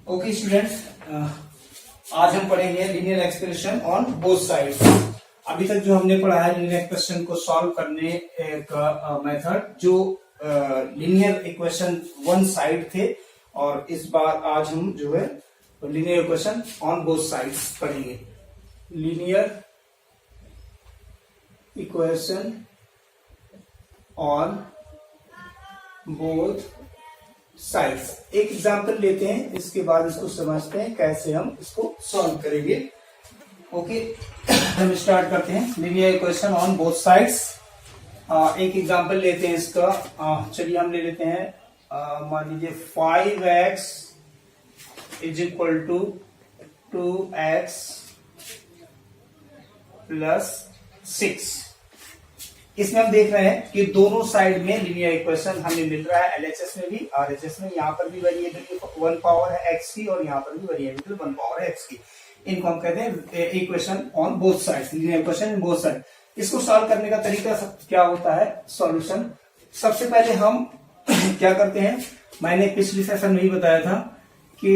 Okay students, आज हम पढ़ेंगे linear expression on both sides. अभी तक जो हमने पढ़ा है लीनियर एक्सप्रेशन को सॉल्व करने का मेथड, जो लीनियर इक्वेशन वन साइड थे, और इस बार आज हम जो है linear equation on both sides पढ़ेंगे। Linear equation on both sides. एक एग्जांपल लेते हैं, इसके बाद इसको समझते हैं कैसे हम इसको सॉल्व करेंगे। ओके, हम स्टार्ट करते हैं linear equation on both sides. एक एग्जांपल लेते हैं इसका। चलिए हम ले लेते हैं, मान लीजिए 5x is equal to 2x plus 6। इसमें हम देख रहे हैं कि दोनों साइड में लीनियर इक्वेशन हमें मिल रहा है, एलएचएस में भी आरएचएस में। यहाँ पर भी वेरिएबल 1 पावर है x की और यहाँ पर भी वेरिएबल 1 पावर है x की। इनको हम कहते हैं equation on both sides, linear equation in both side. इसको सॉल्व करने का तरीका क्या होता है, सॉल्यूशन। सबसे पहले हम क्या करते हैं, मैंने पिछले सेशन में ही बताया था कि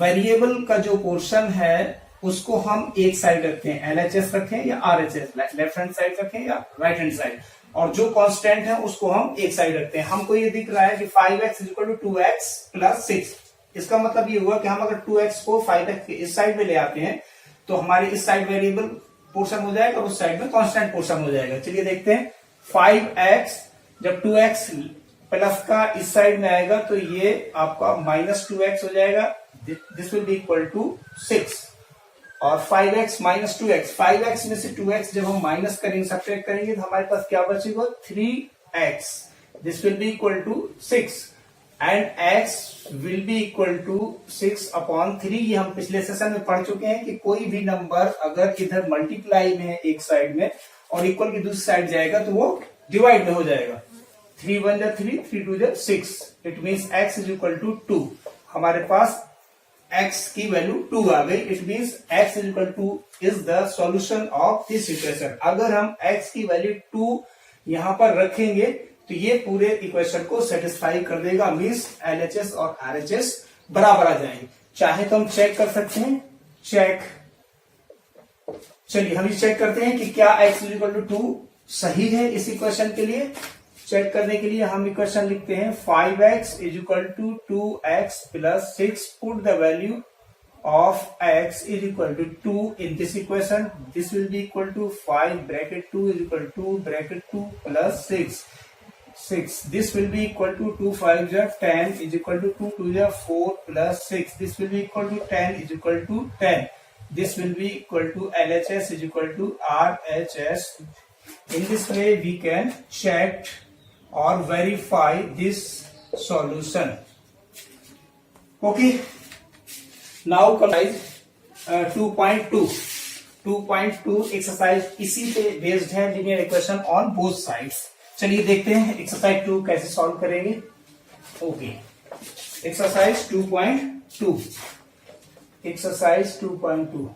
वेरिएबल का जो पोर्शन है उसको हम एक साइड रखते हैं, एलएचएस रखें या आरएचएस, लेफ्ट हैंड साइड रखें या राइट हैंड साइड, और जो कांस्टेंट है उसको हम एक साइड रखते हैं। हमको ये दिख रहा है कि 5x is equal to 2x plus 6। इसका मतलब ये हुआ कि हम अगर 2x को 5x के इस साइड में ले आते हैं तो हमारे इस साइड वेरिएबल पोर्शन हो जाएगा और उस साइड में कांस्टेंट पोर्शन हो जाएगा। चलिए देखते हैं, 5x जब 2x प्लस का इस साइड में आएगा तो ये आपका माइनस 2x हो जाएगा, this will be equal to 6। और 5x माइनस 2x, 5x में से 2x जब हम माइनस करेंगे, सब्ट्रैक्ट करेंगे, तो हमारे पास क्या बचेगा, 3x, this will be equal to 6 and x will be equal to 6 upon 3। ये हम पिछले सेशन में पढ़ चुके हैं कि कोई भी नंबर अगर इधर मल्टीप्लाई में है एक साइड में और इक्वल की दूसरी साइड जाएगा तो वो डिवाइड में हो जाएगा। 3 1 जा 3, 3 2 जा 6, it means x is equal to 2। हमारे पास x की वैल्यू 2 आ गई, it means x is equal to is the solution of this equation. अगर हम x की वैल्यू 2 यहां पर रखेंगे तो ये पूरे इक्वेशन को सेटिस्फाई कर देगा, मीन्स एलएचएस और आरएचएस बराबर आ जाएंगे। चाहे तो हम चेक कर सकते हैं, चेक। चलिए हम ये चेक करते हैं कि क्या x इज इक्वल टू 2 सही है इस इक्वेशन के लिए। चेक करने के लिए हम इक्वेशन लिखते हैं, 5x is equal to 2x plus 6। Put the value of x is equal to 2 in this equation, this will be equal to 5 bracket 2 is equal to bracket 2 plus 6, this will be equal to 2 5 जा 10 is equal to 2 2 जा 4 plus 6, this will be equal to 10 is equal to 10, this will be equal to LHS is equal to RHS। In this way we can check or verify this solution. Okay, now exercise 2.2 exercise इसी पे based है, linear equation on both sides. चलिए देखते हैं exercise 2 कैसे solve करेंगे। Okay, exercise 2.2, exercise 2.2,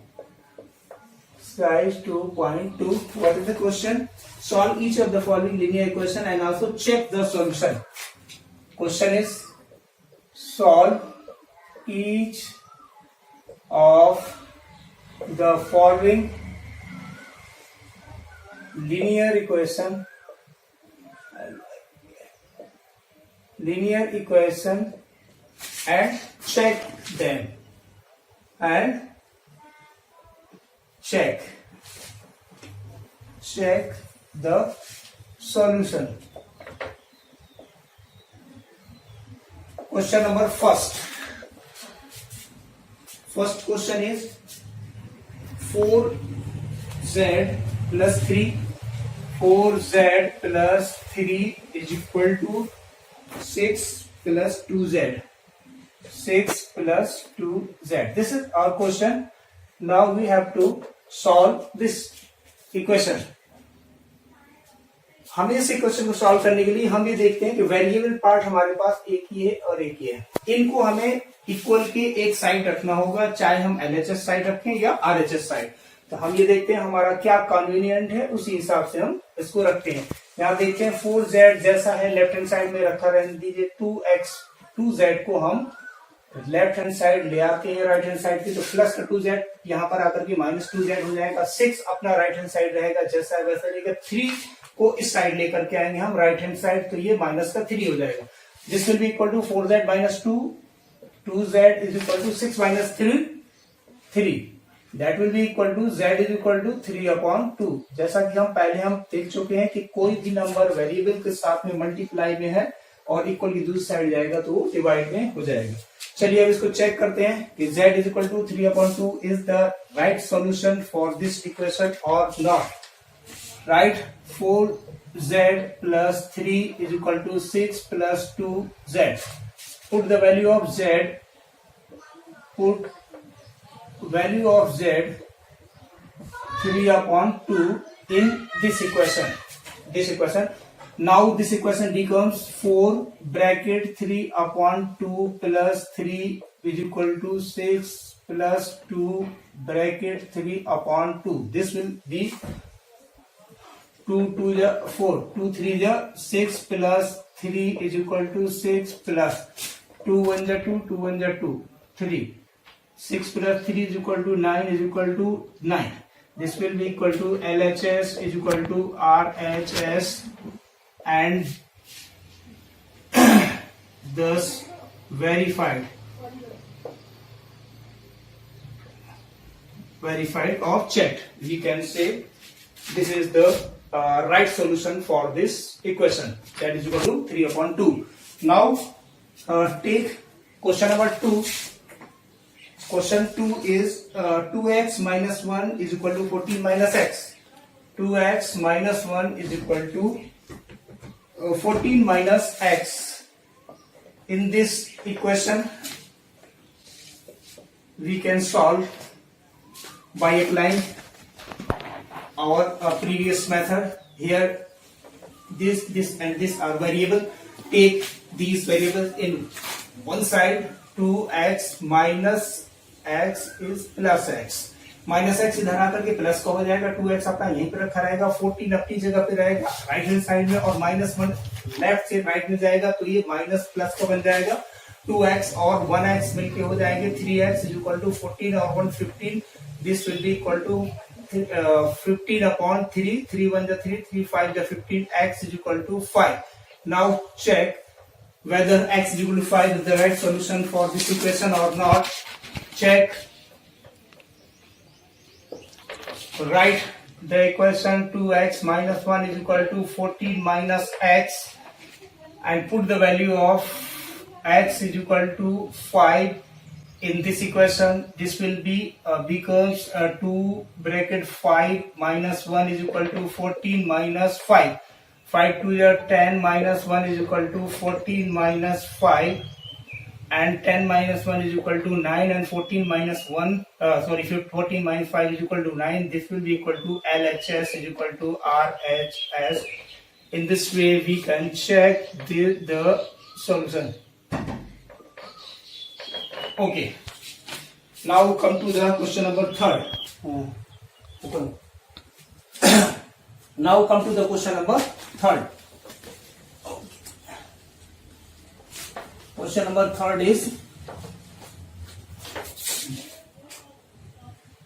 exercise 2.2. What is the question? Solve each of the following linear equation and also check the solution. Question is, solve each of the following linear equation and check them and check the solution. Question number first question is 4z plus 3, 4z plus 3 is equal to 6 plus 2z, 6 plus 2z. This is our question. Now we have to solve this equation. हमें इस equation को solve करने के लिए हम ये देखते हैं कि वेरिएबल पार्ट हमारे पास एक ही है और एक ही है। इनको हमें इक्वल के एक साइड रखना होगा, चाहे हम एलएचएस साइड रखें या आरएचएस साइड। तो हम ये देखते हैं हमारा क्या कन्वीनियंट है, उसी हिसाब से हम इसको रखते हैं। यहाँ देखते हैं 4z जैसा है, लेफ्ट हैंड साइड में रखा रहने दीजिए। 2z को हम लेफ्ट हैंड साइड ले आते हैं राइट हैंड साइड की, तो प्लस का 2z यहाँ पर आकर के माइनस 2z हो जाएगा। 6 अपना राइट हैंड साइड रहेगा जैसा वैसा रहेगा। 3 को इस साइड लेकर के आएंगे हम राइट हैंड साइड, तो ये माइनस का 3 हो जाएगा। This will be equal to 4z minus 2, 2z is equal to 6 minus 3, that will be equal to z is equal to 3/2। जैसा कि हम देख चुके हैं कि कोई भी नंबर वेरिएबल के साथ में मल्टीप्लाई में है और इक्वल की दूसरी साइड जाएगा तो वो डिवाइड में हो जाएगा। चलिए अब इसको चेक करते हैं कि z is equal to 3/2 is the right solution for this equation और not. Right 4z plus 3 is equal to 6 plus 2z. Put the value of z. Put value of z 3/2 in this equation. Now this equation becomes 4 bracket 3/2 plus 3 is equal to 6 plus 2 bracket 3/2. This will be 2 2 is 4, 2 3 is 6 plus 3 is equal to 6 plus 2 1 is 2, 2 1 is 2, 3. 6 plus 3 is equal to 9 is equal to 9. This will be equal to LHS is equal to RHS and thus verified or checked. We can say this is the right solution for this equation, that is equal to 3/2. Now take question number 2. Question 2 is 2x minus 1 is equal to 14 minus x. 2x minus 1 is equal to 14 minus x. In this equation we can solve by applying our previous method. Here this and this are variable. Take these variables in one side. 2x minus x is plus x. Minus x इधर आकर के plus का हो जाएगा। 2x अपना यहीं पे रखा रहेगा। 14 अपनी जगह पे रहेगा राइट हैंड साइड में और -1 लेफ्ट से राइट में जाएगा तो ये माइनस प्लस का बन जाएगा। 2x और 1x मिलके हो जाएंगे 3x इज इक्वल टू 14 और 1 15। This will be equal to 15/3, 3 1 is 3, 3 5 is 15, x is equal to 5. Now check whether x is equal to 5 is the right solution for this equation or not. Check. Write the equation 2x minus 1 is equal to 14 minus x and put the value of x is equal to 5 in this equation. This will be becomes 2 bracket 5 minus 1 is equal to 14 minus 5. 5 2 is 10 minus 1 is equal to 14 minus 5 and 10 minus 1 is equal to 9 and 14 minus 1 14 minus 5 is equal to 9. This will be equal to LHS is equal to RHS. In this way we can check the solution. Okay, now come to the question number 3rd. Now come to the question number 3rd. Question number 3rd is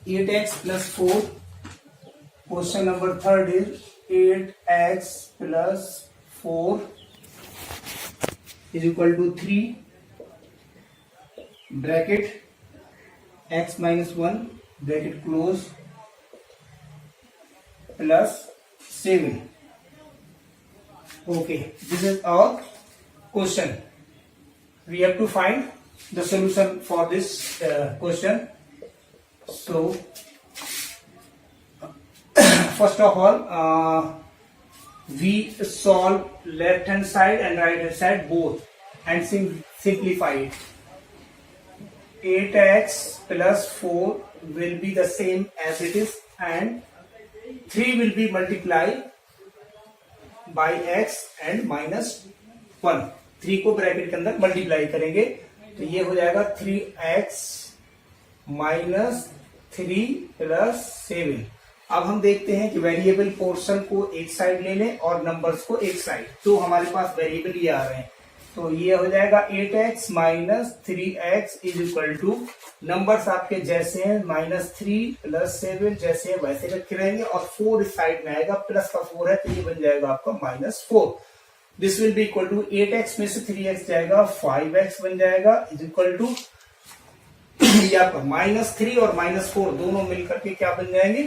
8x plus 4. Question number 3rd is 8x plus 4 is equal to 3 bracket x minus 1 bracket close plus 7. Okay, this is our question. We have to find the solution for this question. So first of all we solve left hand side and right hand side both and simplify it. 8x plus 4 will be the same as it is and 3 will be multiplied by x and minus 1. 3 को bracket के अंदर multiply करेंगे तो ये हो जाएगा 3x minus 3 plus 7। अब हम देखते हैं कि वेरिएबल पोर्शन को एक साइड ले लें और नंबर्स को एक साइड। तो हमारे पास वेरिएबल ये आ रहे हैं तो ये हो जाएगा 8x minus 3x is equal to, numbers आपके जैसे हैं -3 + 7 जैसे हैं वैसे रखे रहेंगे, और 4 इस साइड में आएगा, प्लस का 4 है तो ये बन जाएगा आपका -4। This will be equal to 8x में से 3x जाएगा 5x बन जाएगा इज इक्वल टू, ये आपका -3 और -4 दोनों मिलकर के क्या बन जाएंगे,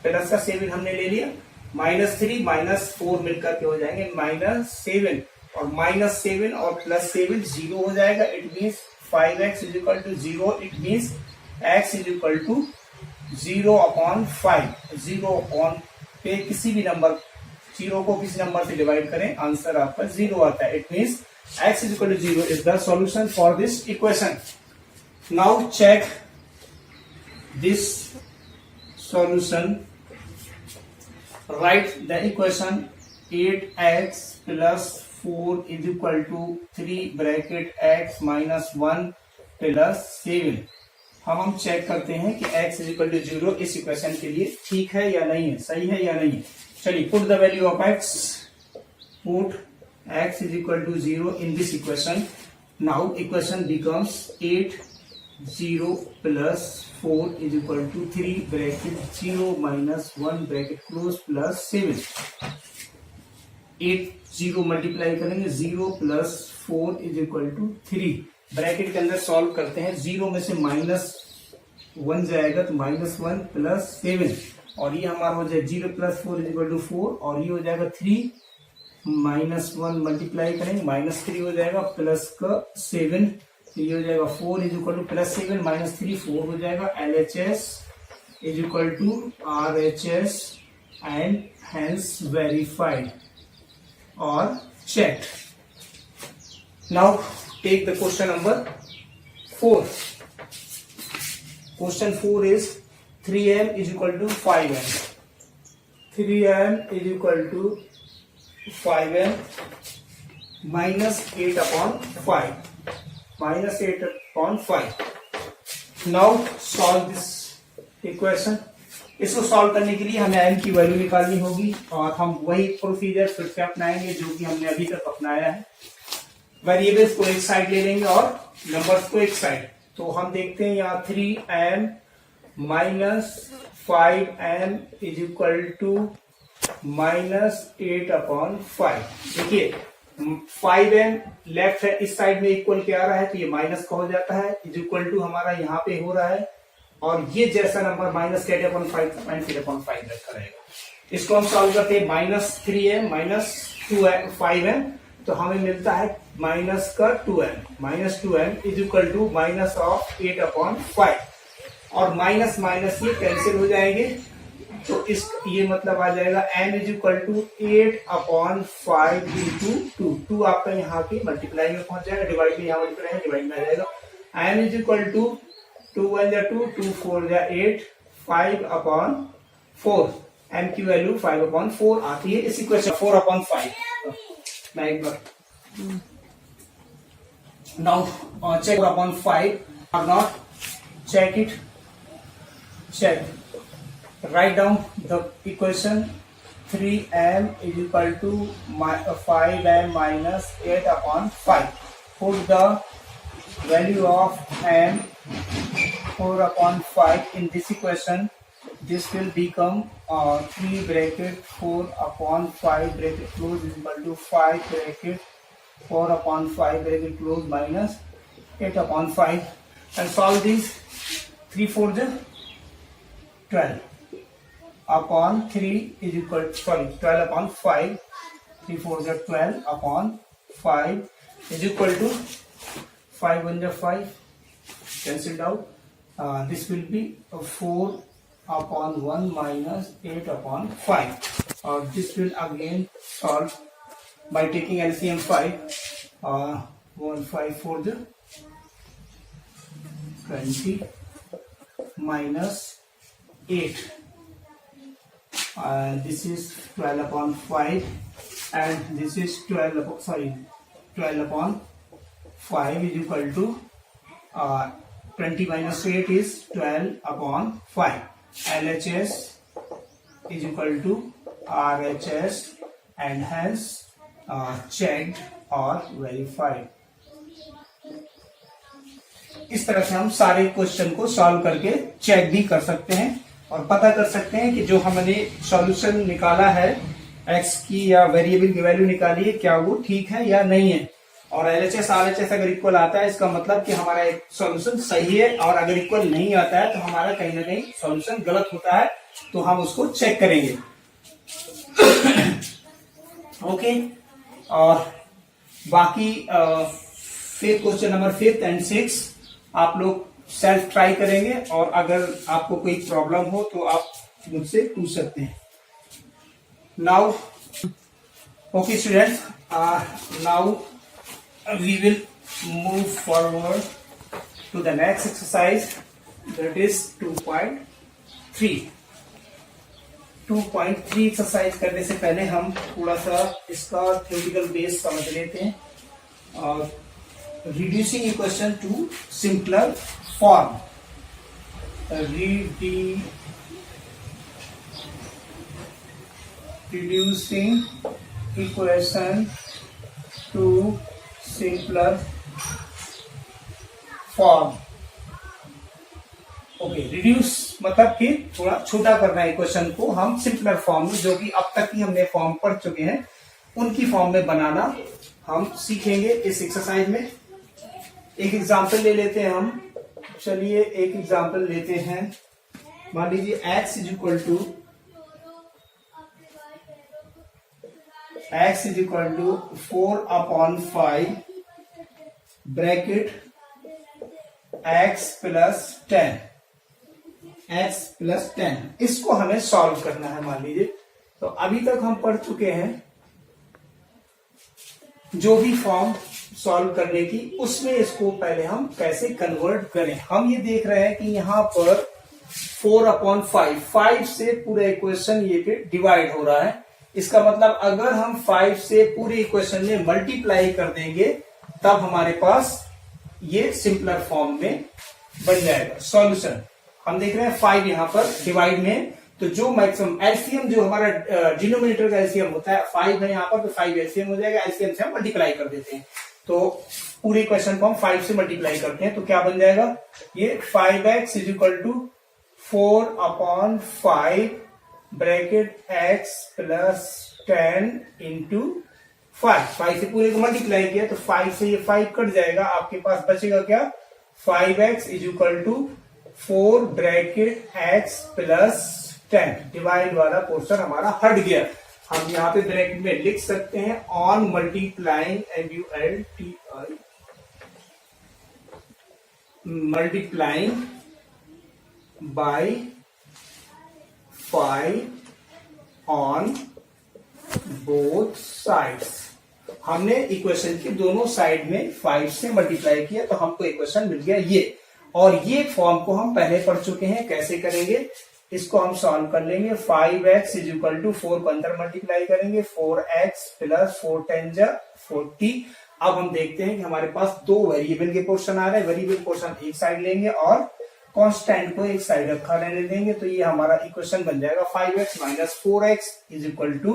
प्लस का 7 हमने ले लिया, -3 -4 मिलकर के हो जाएंगे -7, और -7 और +7 0 हो जाएगा। It means 5x is equal to 0, it means x is equal to 0/5। 0 पे किसी भी नंबर, 0 को किसी नंबर से डिवाइड करें, आंसर आपका 0 आता है। It means x is equal to 0 is the solution for this equation. Now check this solution. Write the equation 8x plus 4 is equal to 3 bracket x minus 1 plus 7। हम check करते हैं कि x is equal to 0 इस equation के लिए ठीक है या नहीं है, सही है या नहीं है। चलिए, put the value of x, put x is equal to 0 in this equation. Now equation becomes 8 0 plus 4 is equal to 3 bracket 0 minus 1 bracket close plus 7। 8 0 multiply करेंगे, 0 plus 4 is equal to 3। Bracket के अंदर solve करते हैं, 0 में से -1 जाएगा तो -1 plus 7, और ये हमारा हो जाएगा 0 plus 4 is equal to 4, और ये हो जाएगा 3 -1 मल्टीप्लाई करेंगे, -3 हो जाएगा प्लस का 7, तो ये हो जाएगा 4 इज इक्वल टू +7 -3 4 हो जाएगा। LHS is equal to RHS and hence verified और checked. Now take the question number 4। Question 4 is 3m is equal to 5m। 3m is equal to 5m -8/5 -8/5। Now solve this equation. इसको solve करने के लिए हमें m की value निकालनी होगी, और हम वही प्रोसीजर फिर से अपनाएंगे जो कि हमने अभी तक अपनाया है। वेरिएबल्स को एक साइड ले लेंगे और नंबर्स को एक साइड। तो हम देखते हैं यहाँ 3m - 5m is equal to -8/5। देखिए 5m लेफ्ट है, इस साइड में इक्वल क्या आ रहा है, तो ये माइनस का हो जाता है, इज इक्वल टू हमारा यहाँ पे हो रहा है, और ये जैसा नंबर -8/5 -8/5 रखा रहेगा। इसको हम सॉल्व करते हैं, -3m - 5m, तो हमें मिलता है -2m इज इक्वल टू -8/5, और माइनस माइनस ये कैंसिल हो जाएंगे, तो इस ये मतलब आ जाएगा m is equal to 8/5 into 2 आपका यहाँ के मल्टीप्लाई में पहुंच जाएगा, डिवाइड में यहाँ मल्टीप्लाई है, डिवाइड में आ जाएगा। m is equal to 2 1 2 2 4 8 5/4। m की वैल्यू 5/4 आती है इस इक्वेशन 4/5। मैं एक बार नाउ चेक 4/5 और not, check it, check, write down the equation 3m is equal to 5m minus 8/5. Put the value of m 4/5 in this equation. This will become 3 bracket 4/5 bracket close is equal to 5 bracket 4/5 bracket close minus 8/5, and solve this 3 4 12 upon 3 is equal to 12/5, 3 4 12/5 is equal to 5 1 5 cancelled out. This will be 4/1 minus 8/5. This will again solve by taking LCM 5. 1 5 4 20 minus 8. This is 12/5, and this is 12/5 is equal to 20 minus 8 is 12/5. LHS is equal to RHS, and hence checked और verified. इस तरह से हम सारे question को solve करके check भी कर सकते हैं और पता कर सकते हैं कि जो हमने सॉल्यूशन निकाला है एक्स की या वेरिएबल की वैल्यू निकाली है, क्या वो ठीक है या नहीं है। और एलएचएस आरएचएस अगर इक्वल आता है इसका मतलब कि हमारा एक सॉल्यूशन सही है, और अगर इक्वल नहीं आता है तो हमारा कहीं ना कहीं सॉल्यूशन गलत होता है, तो हम उसको चेक करेंगे। ओके, और बाकी फिर क्वेश्चन नंबर 5 एंड 6 आप लोग सेल्फ ट्राई करेंगे, और अगर आपको कोई प्रॉब्लम हो तो आप मुझसे पूछ सकते हैं। Now okay students, now we will move forward to the next exercise, that is 2.3 exercise करने से पहले हम थोड़ा सा इसका थ्योरेटिकल बेस समझ लेते हैं। और reducing equation two simpler form, reducing equation to simpler form. Okay, reduce मतलब कि थोड़ा छोटा करना है इक्वेशन को हम सिंपलर फॉर्म में, जो कि अब तक ही हमने फॉर्म पढ़ चुके हैं उनकी फॉर्म में बनाना हम सीखेंगे इस एक्सरसाइज में। एक एग्जांपल ले लेते हैं हम। चलिए एक एग्जांपल लेते हैं। मान लीजिए x is equal to 4/5 bracket x plus 10, इसको हमें सॉल्व करना है। मान लीजिए, तो अभी तक हम पढ़ चुके हैं जो भी फॉर्म सॉल्व करने की, उसमें इसको पहले हम कैसे कन्वर्ट करें। हम ये देख रहे हैं कि यहां पर 4/5 से पूरा इक्वेशन ये पे डिवाइड हो रहा है। इसका मतलब अगर हम 5 से पूरे इक्वेशन में मल्टीप्लाई कर देंगे तब हमारे पास ये सिंपलर फॉर्म में बन जाएगा सॉल्यूशन। हम देख रहे हैं 5 यहां पर डिवाइड में, तो जो मैक्सिमम एलसीएम जो हमारा डिनोमिनेटर का एलसीएम होता है 5 है यहाँ पर, तो 5 एलसीएम हो जाएगा। एलसीएम से हम मल्टीप्लाई कर देते हैं, तो पूरे इक्वेशन को हम 5 से मल्टीप्लाई करते हैं, तो क्या बन जाएगा ये 5x is equal to 4/5 bracket x plus 10 into 5 से पूरे को मल्टीप्लाई किया तो 5 से ये 5 कट जाएगा, आपके पास बचेगा क्या 5x is equal to 4 bracket x plus 10। Divide वाला पोर्शन हमारा हट गया। हम यहाँ पे ब्रैकेट में लिख सकते हैं on multiplying MULTI multiplying by 5 on both sides. हमने इक्वेशन की दोनों साइड में 5 से मल्टीप्लाई किया तो हमको इक्वेशन मिल गया ये। और ये फॉर्म को हम पहले पढ़ चुके हैं, कैसे करेंगे इसको हम सॉल्व कर लेंगे। 5x इज इक्वल टू 4 को अंदर मल्टीप्लाई करेंगे, 4x प्लस 4 10 जा 40। अब हम देखते हैं कि हमारे पास दो वेरिएबल के पोर्शन आ रहे हैं। वेरिएबल पोर्शन एक साइड लेंगे और कांस्टेंट को एक साइड रखा रहने देंगे, तो ये हमारा इक्वेशन बन जाएगा 5x minus 4x is equal to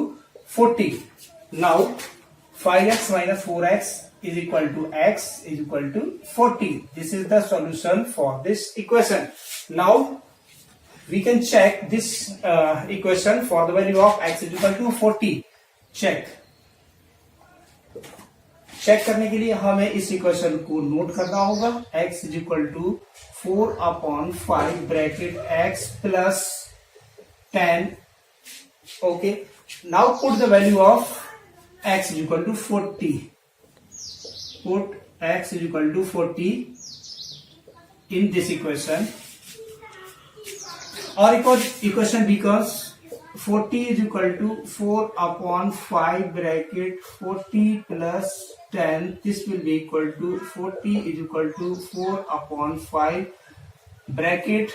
40। Now 5x minus 4x is equal to x is equal to 40. This is the solution for this equation. Now we can check this equation for the value of x is equal to 40. Check करने के लिए हमें इस equation को note करना होगा। x is equal to 4/5 bracket x plus 10. Okay. Now put the value of x is equal to 40. Put x is equal to 40 in this equation. Our equation becomes 40 is equal to 4/5 bracket 40 plus 10. This will be equal to 40 is equal to 4/5 bracket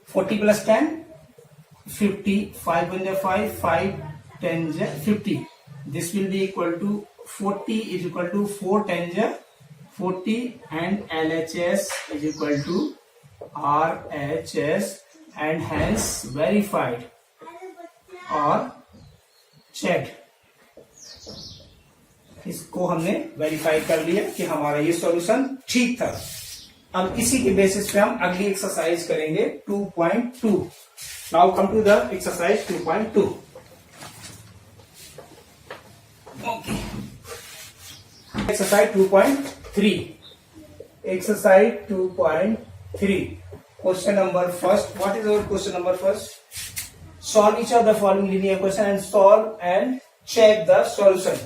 40 plus 10 50. 5 1 5, 5 10 50. This will be equal to 40 is equal to 4 10 40 and LHS is equal to RHS and hence verified or checked. इसको हमने verify कर लिया कि हमारा ये solution ठीक था। अब इसी के बेसिस पे हम अगली एक्सरसाइज करेंगे 2.2। Now come to the exercise 2.2। Okay, exercise 2.3। Exercise 2.3 question number first. What is our question number first? Solve each of the following linear question and solve and check the solution.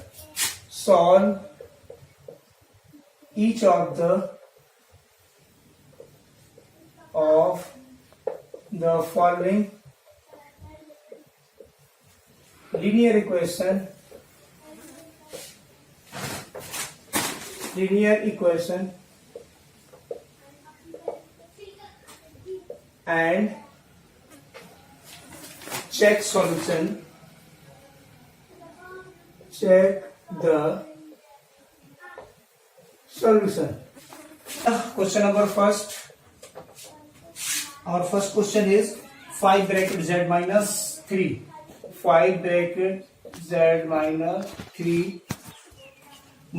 Solve each of the following linear equation and check solution. Check the solution. Question number first. Our first question is 5 bracket z minus 3. 5 bracket z minus 3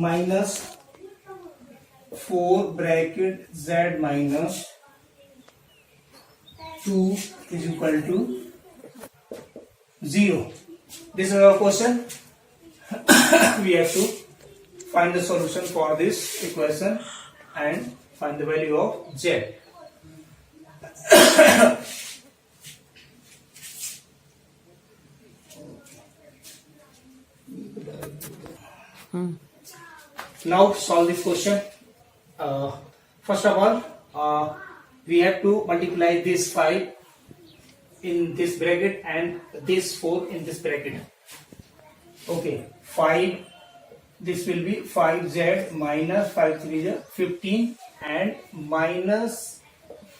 minus 4 bracket z minus 2 is equal to 0. This is our question. We have to find the solution for this equation and find the value of z. Now solve this question. First of all, we have to multiply this 5 in this bracket and this 4 in this bracket. Okay, 5, this will be 5z minus 5 3 is 15 and minus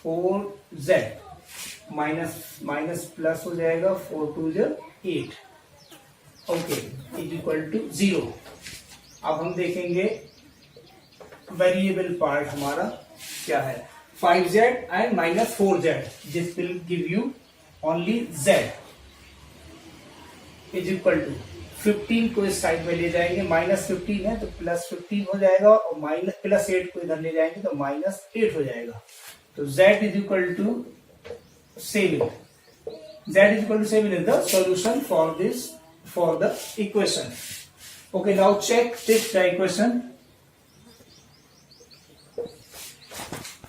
4z minus plus हो जाएगा 4 2 is 8. Okay, is equal to 0. अब हम देखेंगे variable part हमारा क्या है। 5z and minus 4z, this will give you only z is equal to 15 को इस साइड में ले जाएंगे, माइनस 15 है तो प्लस 15 हो जाएगा और माइनस प्लस 8 को इधर ले जाएंगे तो माइनस 8 हो जाएगा। तो z is equal to 7. z is equal to 7 is the solution for the equation. Okay, now check this equation.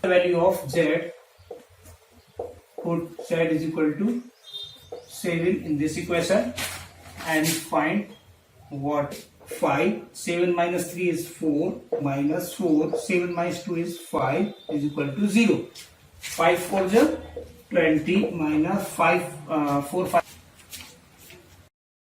Value of z, put z is equal to 7 in this equation and find what 5. 7 minus 3 is 4 minus 4. 7 minus 2 is 5 is equal to 0. 5 4 is 20 minus 5 4 5